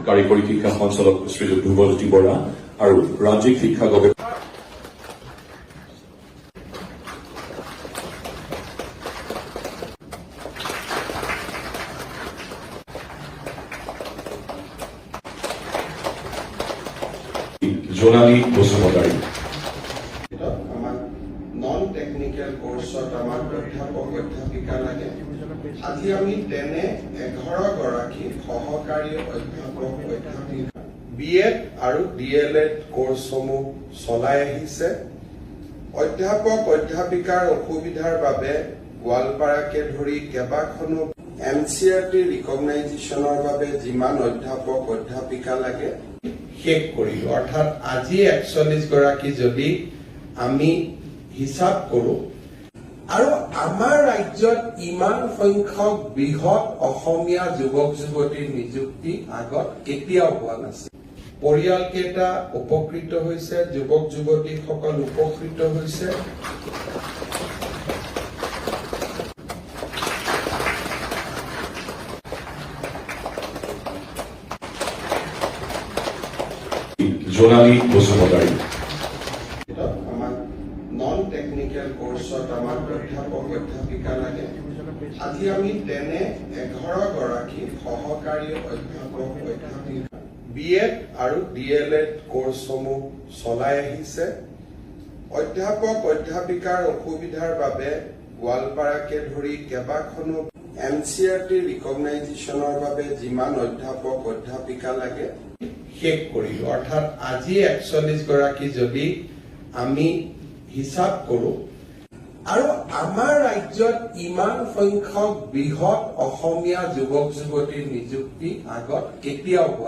কাৰিকৰী শিক্ষা সঞ্চালক শ্ৰীযুত ধ্ৰুৱজ্যোতি বৰা আৰু ৰাজ্যিক শিক্ষা গৱেষণা জোনালী বসুমতাৰী। নন টেকনিক্যাল কোৰ্সত আমাৰ অধ্যাপক অধ্যাপিকা লাগে। আজি আমি তেনে 11 গৰাকী সহকাৰী অধ্যাপক অধ্যাপিকা বিএড আৰু ডিএলএড কোৰ্সসমূহ চলাই আহিছে। অধ্যাপক অধ্যাপিকাৰ অসুবিধাৰ বাবে গোৱালপাৰাকে ধৰি কেইবাখনো NCERT ৰিকগনাইজেশ্যনৰ বাবে যিমান অধ্যাপক অধ্যাপিকা লাগে শেষ কৰিলো। অৰ্থাৎ আজি 41 গৰাকী যদি আমি হিচাপ কৰো আৰু আমাৰ ৰাজ্যত ইমান সংখ্যক বৃহৎ অসমীয়া যুৱক যুৱতীৰ নিযুক্তি আগত কেতিয়াও হোৱা নাছিল। পৰিয়ালকেইটা উপকৃত হৈছে, যুৱক যুৱতীসকল উপকৃত হৈছে। জোনালী বসুমতাৰী। নন টেকনিক্যাল কোৰ্সত আমাৰ অধ্যাপক অধ্যাপিকা লাগে। আজি আমি তেনে 11 গৰাকী সহকাৰী অধ্যাপক অধ্যাপিকা বিএড আৰু ডিএলএড কোৰ্সসমূহ চলাই আহিছে। অধ্যাপক অধ্যাপিকাৰ অসুবিধাৰ বাবে গোৱালপাৰাকে ধৰি কেইবাখনো NCERT ৰিকগনাইজেশ্যনৰ বাবে যিমান অধ্যাপক অধ্যাপিকা লাগে শেষ কৰিলো। অৰ্থাৎ আজি 41 গৰাকী যদি আমি হিচাপ কৰো আৰু আমাৰ ৰাজ্যত ইমান সংখ্যক বৃহৎ অসমীয়া যুৱক যুৱতীৰ নিযুক্তি আগত কেতিয়াও হোৱা